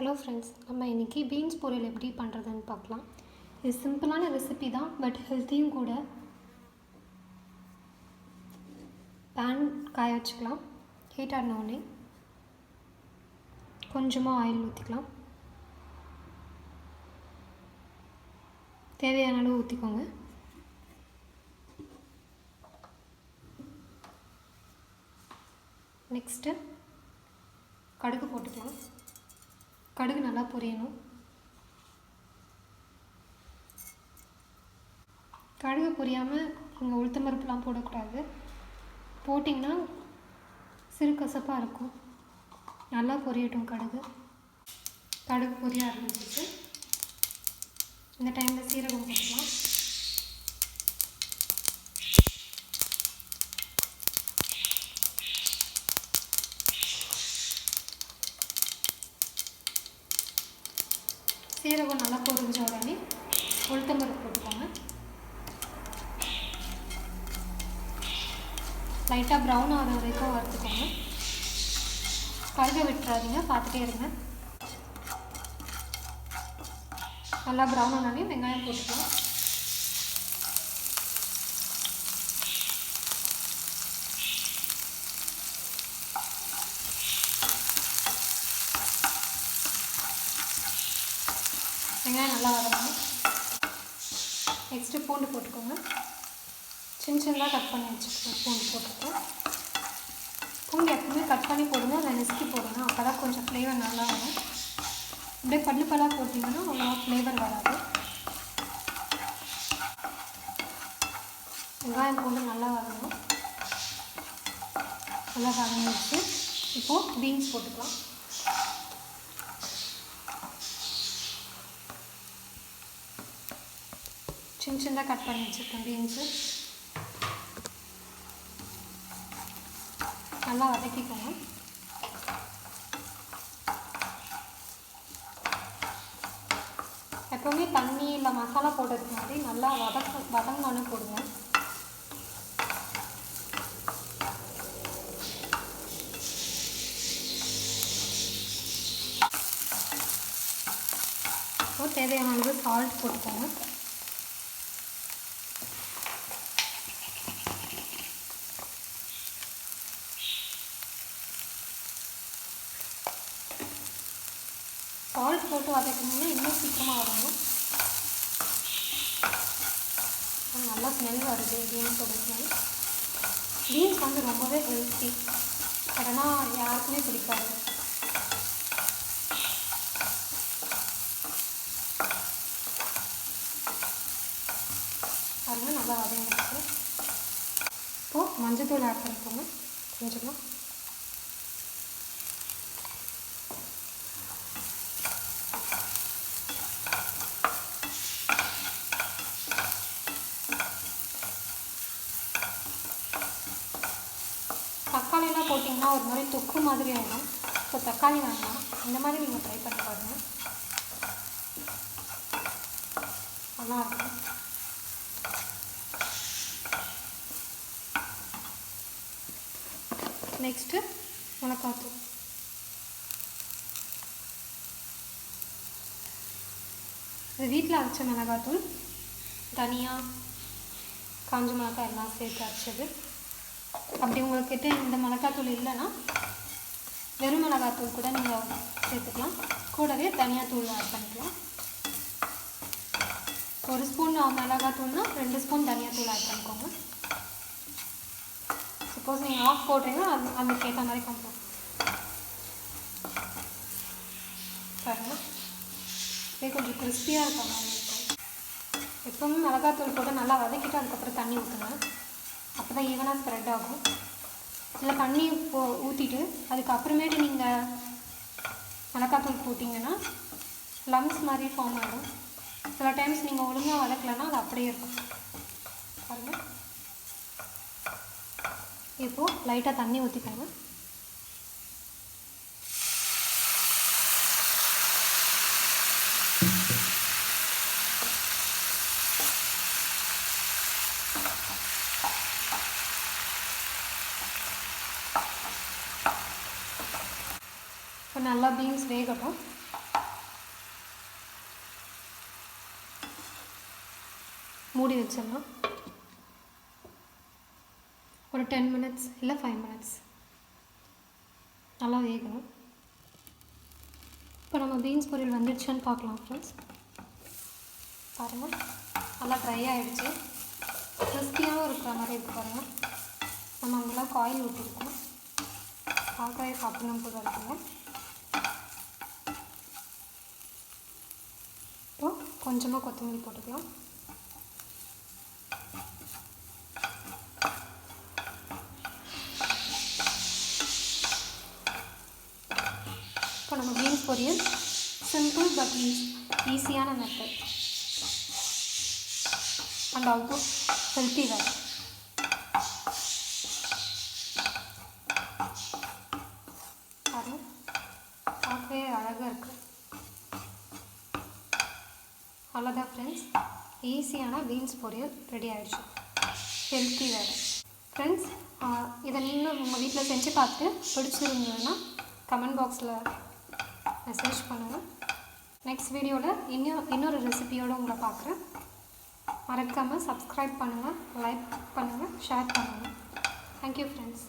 Hello friends, நம்ம இன்றைக்கி beans பொரியல் எப்படி பண்ணுறதுன்னு பார்க்கலாம். இது சிம்பிளான ரெசிபி தான், பட் ஹெல்த்தியும் கூட. பேன் காய வச்சுக்கலாம். ஹீட் ஆனோடனே கொஞ்சமாக ஆயில் ஊற்றிக்கலாம். தேவையான அளவு ஊற்றிக்கோங்க. நெக்ஸ்ட்டு கடுகு போட்டுக்கலாம். கடுகு நல்லா பொரியணும். கடுகு பொரியாமல் நீங்கள் உளுத்தம் பருப்புலாம் போடக்கூடாது. போட்டிங்கன்னா சிறு கசப்பாக இருக்கும். நல்லா பொரியட்டும். கடுகு பொரிய ஆரம்பிச்சிச்சு. இந்த டைமில் சீரகம் போட்டுக்கலாம். சீரகம் நல்லா பொரிஞ்ச உடனே உளுத்தம் பருப்பு போட்டுக்கோங்க. லைட்டாக ப்ரௌன் ஆகிற வரைக்கும் வறுத்துக்கோங்க. கருக விட்டுறாதீங்க, பார்த்துட்டே இருங்க. நல்லா ப்ரௌன் ஆனாலே வெங்காயம் போட்டுக்கலாம். வெங்காயம் நல்லா வதங்கணும். நெக்ஸ்ட்டு பூண்டு போட்டுக்கோங்க. சின்னதாக கட் பண்ணி வச்சுக்கோங்க. பூண்டு போட்டுக்கோங்க. பூண்டு எப்பவுமே கட் பண்ணி போடுங்க, அதை நெசுக்கி போடுங்க. அப்போ தான் கொஞ்சம் ஃப்ளேவர் நல்லா வரும். அப்படியே பல்லாக போட்டிங்கன்னா அவ்வளோவா ஃப்ளேவர் வராது. வெங்காயம் பூண்டு நல்லா வதங்கணும். நல்லா வதங்கிடுச்சு. இப்போது பீன்ஸ் போட்டுக்கலாம். சின்னதாக கட் பண்ணி வச்சுருக்கேன் பீன்ஸு. நல்லா வதக்கிக்கோங்க. எப்போவுமே தண்ணி இல்லை மசாலா போடுறதுக்கு மாதிரி நல்லா வதங்கினோன்னு போடுங்க. இப்போ தேவையான அளவு சால்ட் போட்டுக்கோங்க. சால்ட் போட்டு வதக்கணும்னா இன்னும் சீக்கிரமாக வதங்கும். நல்லா ஸ்மெல் வருது பீன்ஸோட ஸ்மெல். பீன்ஸ் வந்து ரொம்பவே ஹெல்த்தி. அதனால் யாருக்குமே பிடிக்காது. அதனால் நல்லா வதங்கிடுச்சு. இப்போது மஞ்சள் ஆட் பண்ணிக்கோங்க கொஞ்சமாக. தக்காளியெலாம் போட்டிங்கன்னா ஒரு மாதிரி தொக்கு மாதிரி ஆகிடும். இப்போ தக்காளி வேண்டாம், இந்த மாதிரி நீங்கள் ட்ரை பண்ணி பாருங்கள், நல்லாயிருக்கும். நெக்ஸ்ட்டு மிளகாத்தூள். இது வீட்டில் அரைச்ச மிளகாத்தூள். தனியா காஞ்ச மிளகாய் எல்லாம் சேர்த்து அரைச்சது. அப்படி உங்கள்கிட்ட இந்த மிளகாத்தூள் இல்லைன்னா வெறும் மிளகாத்தூள் கூட நீங்கள் சேர்த்துக்கலாம். கூடவே தனியாத்தூள் ஆட் பண்ணிக்கலாம். 1 ஸ்பூன் மிளகாத்தூள்னா 2 ஸ்பூன் தனியாத்தூள் ஆட் பண்ணிக்கோங்க. சப்போஸ் நீங்கள் ஆஃப் போடுறீங்கன்னா அதுக்கு ஏற்ற மாதிரி கொஞ்சம் பாருங்கள். இதே கொஞ்சம் கிறிஸ்பியாக இருக்க மாதிரி இருக்கும். எப்போவுமே மிளகாத்தூள் போட்டு நல்லா வதக்கிட்டு அதுக்கப்புறம் தண்ணி ஊற்றுங்க. அப்போ தான் ஈவனாக ஸ்ப்ரெட் ஆகும். இல்லை தண்ணி ஊற்றிட்டு அதுக்கப்புறமேட்டு நீங்கள் மிளகாத்தூள் போட்டிங்கன்னா லம்ஸ் மாதிரி ஃபார்ம் ஆகிடும். சில டைம்ஸ் நீங்கள் ஒழுங்காக வதக்கலைன்னா அது அப்படியே இருக்கும். பாருங்கள். இப்போது லைட்டாக தண்ணி ஊற்றிக்கோங்க. இப்போ நல்லா பீன்ஸ் வேகட்டும். மூடி வச்சிடலாம். ஒரு 10 மினிட்ஸ் இல்லை 5 மினிட்ஸ் நல்லா வேகணும். இப்போ நம்ம பீன்ஸ் பொரியல் வந்துடுச்சான்னு பார்க்கலாம் ஃப்ரெண்ட்ஸ். பாருங்கள், நல்லா ட்ரை ஆகிடுச்சு. கிறிஸ்பியாகவும் இருக்கிற மாதிரி இருக்குது பாருங்கள். நம்ம அங்கெல்லாம் ஆயில் ஊற்றிருக்கோம். பார்க்கவே சாப்பிடணும் போல இருக்குங்க. இப்போ கொஞ்சமாக கொத்தமல்லி போட்டுக்கலாம். இப்போ நம்ம பீன்ஸ் பொரியல் சிம்பிள் பட் ஈஸியான மெத்தட் அண்ட் ஆல்சோ ஹெல்த்தி வேறு. பாருங்கள், பார்க்கவே அழகாக இருக்குது. அவ்வளோதான் ஃப்ரெண்ட்ஸ், ஈஸியான பீன்ஸ் பொரியல் ரெடி ஆகிடுச்சு. ஹெல்த்தி வேறு. ஃப்ரெண்ட்ஸ், இதை நீங்களும் உங்கள் வீட்டில் செஞ்சு பார்த்துட்டு பிடிச்சிருந்ததுன்னா கமெண்ட் பாக்ஸில் மெசேஜ் பண்ணுங்கள். நெக்ஸ்ட் வீடியோவில் இன்னொரு ரெசிபியோடு உங்களை பார்க்குறேன். மறக்காமல் சப்ஸ்கிரைப் பண்ணுங்கள், லைக் பண்ணுங்கள், ஷேர் பண்ணுங்கள். Thank you friends.